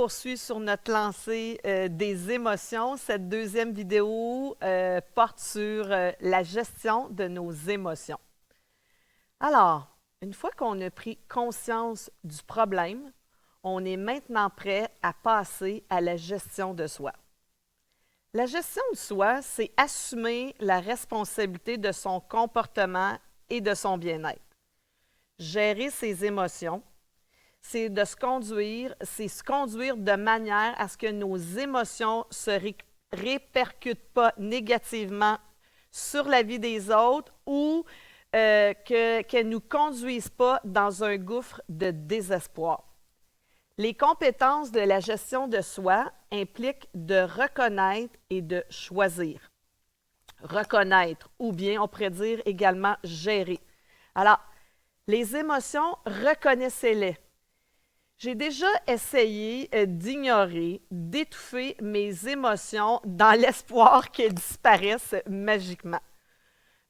poursuit sur notre lancée des émotions. Cette deuxième vidéo porte sur la gestion de nos émotions. Alors, une fois qu'on a pris conscience du problème, on est maintenant prêt à passer à la gestion de soi. La gestion de soi, c'est assumer la responsabilité de son comportement et de son bien-être. Gérer ses émotions, c'est de se conduire, c'est se conduire de manière à ce que nos émotions ne se répercutent pas négativement sur la vie des autres ou qu'elles ne nous conduisent pas dans un gouffre de désespoir. Les compétences de la gestion de soi impliquent de reconnaître et de choisir. Reconnaître, ou bien on pourrait dire également gérer. Alors, les émotions, reconnaissez-les. J'ai déjà essayé d'ignorer, d'étouffer mes émotions dans l'espoir qu'elles disparaissent magiquement.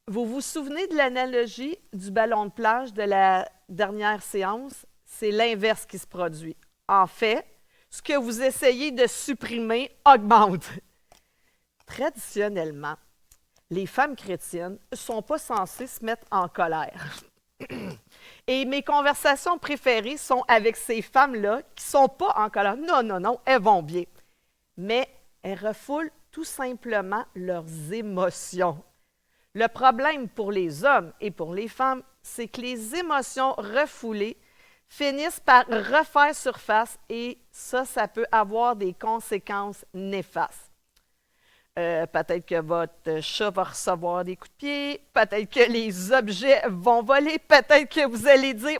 Vous vous souvenez de l'analogie du ballon de plage de la dernière séance? C'est l'inverse qui se produit. En fait, ce que vous essayez de supprimer augmente. Traditionnellement, les femmes chrétiennes ne sont pas censées se mettre en colère. Et mes conversations préférées sont avec ces femmes-là qui ne sont pas en colère. Non, elles vont bien. Mais elles refoulent tout simplement leurs émotions. Le problème pour les hommes et pour les femmes, c'est que les émotions refoulées finissent par refaire surface et ça peut avoir des conséquences néfastes. Peut-être que votre chat va recevoir des coups de pied, peut-être que les objets vont voler, peut-être que vous allez dire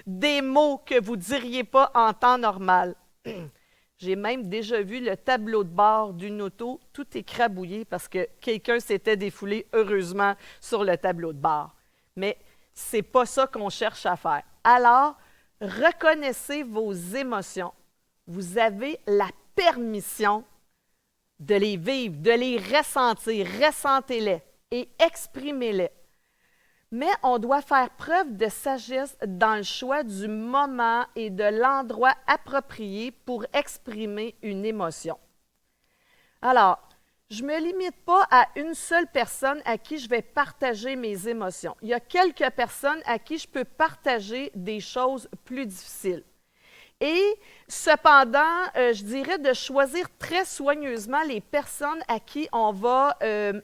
des mots que vous ne diriez pas en temps normal. J'ai même déjà vu le tableau de bord d'une auto tout écrabouillé parce que quelqu'un s'était défoulé heureusement sur le tableau de bord. Mais ce n'est pas ça qu'on cherche à faire. Alors, reconnaissez vos émotions. Vous avez la permission de les vivre, de les ressentir, ressentez-les et exprimez-les. Mais on doit faire preuve de sagesse dans le choix du moment et de l'endroit approprié pour exprimer une émotion. Alors, je ne me limite pas à une seule personne à qui je vais partager mes émotions. Il y a quelques personnes à qui je peux partager des choses plus difficiles. Et cependant, je dirais de choisir très soigneusement les personnes à qui on va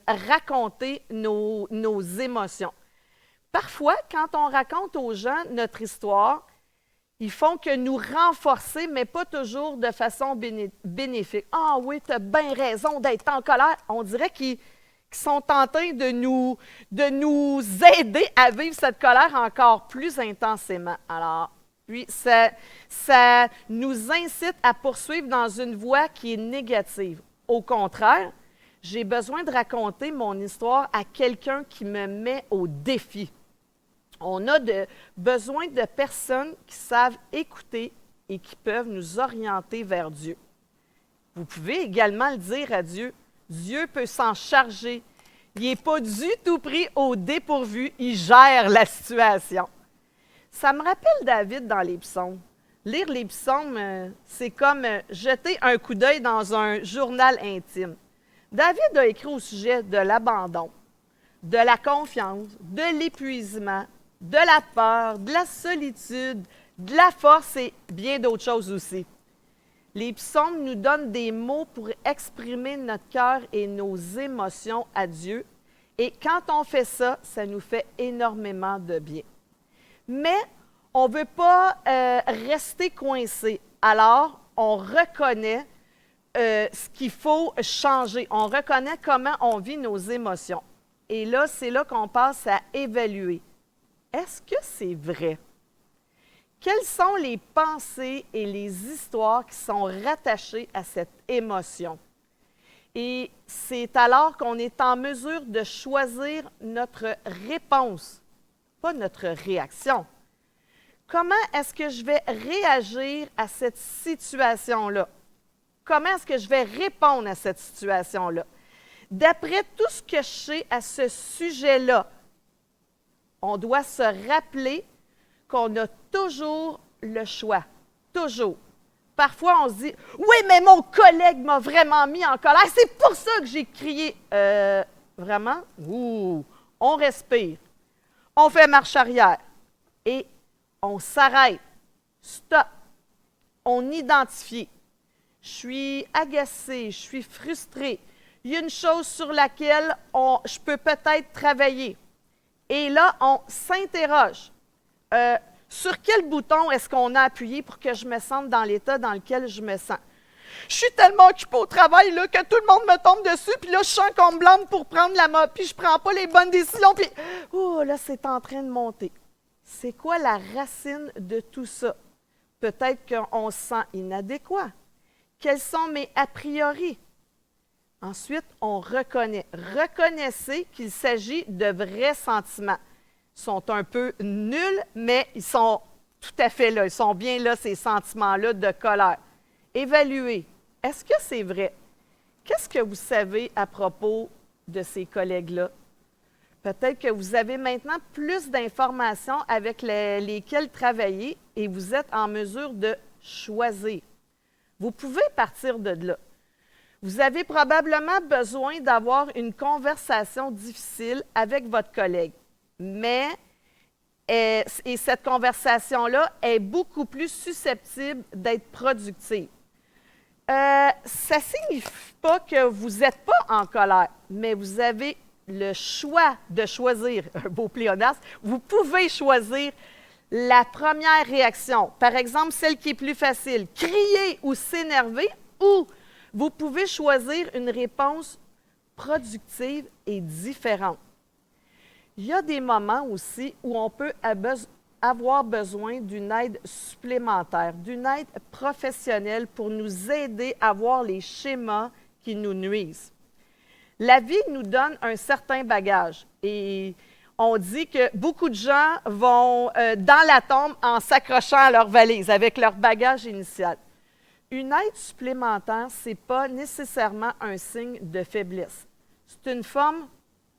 raconter nos émotions. Parfois, quand on raconte aux gens notre histoire, ils font que nous renforcer, mais pas toujours de façon bénéfique. « Ah oui, tu as bien raison d'être en colère. » On dirait qu'ils sont en train de nous aider à vivre cette colère encore plus intensément. Alors, puis, ça nous incite à poursuivre dans une voie qui est négative. Au contraire, j'ai besoin de raconter mon histoire à quelqu'un qui me met au défi. On a besoin de personnes qui savent écouter et qui peuvent nous orienter vers Dieu. Vous pouvez également le dire à Dieu. Dieu peut s'en charger. Il n'est pas du tout pris au dépourvu. Il gère la situation. Ça me rappelle David dans les psaumes. Lire les psaumes, c'est comme jeter un coup d'œil dans un journal intime. David a écrit au sujet de l'abandon, de la confiance, de l'épuisement, de la peur, de la solitude, de la force et bien d'autres choses aussi. Les psaumes nous donnent des mots pour exprimer notre cœur et nos émotions à Dieu. Et quand on fait ça, ça nous fait énormément de bien. Mais on ne veut pas rester coincé. Alors, on reconnaît ce qu'il faut changer. On reconnaît comment on vit nos émotions. Et là, c'est là qu'on passe à évaluer. Est-ce que c'est vrai? Quelles sont les pensées et les histoires qui sont rattachées à cette émotion? Et c'est alors qu'on est en mesure de choisir notre réponse, pas notre réaction. Comment est-ce que je vais réagir à cette situation-là? Comment est-ce que je vais répondre à cette situation-là? D'après tout ce que je sais à ce sujet-là, on doit se rappeler qu'on a toujours le choix, toujours, Parfois, on se dit, oui, mais mon collègue m'a vraiment mis en colère, c'est pour ça que j'ai crié. Vraiment? Ouh! On respire, on fait marche arrière et on s'arrête. Stop! On identifie. Je suis agacée, je suis frustrée. Il y a une chose sur laquelle je peux peut-être travailler. Et là, on s'interroge. Sur quel bouton est-ce qu'on a appuyé pour que je me sente dans l'état dans lequel je me sens? Je suis tellement occupée au travail là, que tout le monde me tombe dessus, puis là, je sens qu'on me blâme pour prendre la mode, puis je ne prends pas les bonnes décisions, puis là, c'est en train de monter. C'est quoi la racine de tout ça? Peut-être qu'on se sent inadéquat. Quels sont mes a priori? Ensuite, on reconnaît. Reconnaissez qu'il s'agit de vrais sentiments. Ils sont un peu nuls, mais ils sont tout à fait là. Ils sont bien là, ces sentiments-là de colère. Évaluez. Est-ce que c'est vrai? Qu'est-ce que vous savez à propos de ces collègues-là? Peut-être que vous avez maintenant plus d'informations avec lesquelles travailler et vous êtes en mesure de choisir. Vous pouvez partir de là. Vous avez probablement besoin d'avoir une conversation difficile avec votre collègue, mais et cette conversation-là est beaucoup plus susceptible d'être productive. Ça ne signifie pas que vous n'êtes pas en colère, mais vous avez le choix de choisir, un beau pléonasme, vous pouvez choisir la première réaction. Par exemple, celle qui est plus facile, crier ou s'énerver, ou vous pouvez choisir une réponse productive et différente. Il y a des moments aussi où on peut avoir besoin d'une aide supplémentaire, d'une aide professionnelle pour nous aider à voir les schémas qui nous nuisent. La vie nous donne un certain bagage et on dit que beaucoup de gens vont dans la tombe en s'accrochant à leur valise avec leur bagage initial. Une aide supplémentaire, ce n'est pas nécessairement un signe de faiblesse. C'est une forme,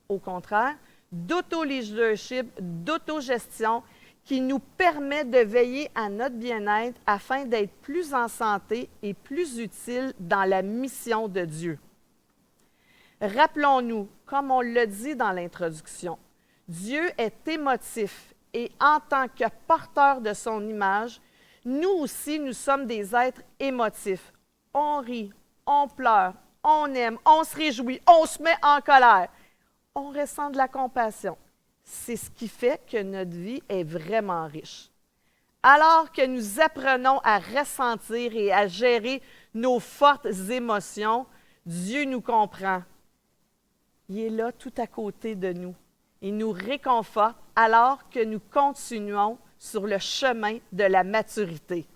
au contraire, d'auto-leadership, d'autogestion qui nous permet de veiller à notre bien-être afin d'être plus en santé et plus utile dans la mission de Dieu. Rappelons-nous, comme on l'a dit dans l'introduction, Dieu est émotif et en tant que porteur de son image, nous aussi, nous sommes des êtres émotifs. On rit, on pleure, on aime, on se réjouit, on se met en colère. On ressent de la compassion. C'est ce qui fait que notre vie est vraiment riche. Alors que nous apprenons à ressentir et à gérer nos fortes émotions, Dieu nous comprend. Il est là tout à côté de nous. Il nous réconforte alors que nous continuons sur le chemin de la maturité.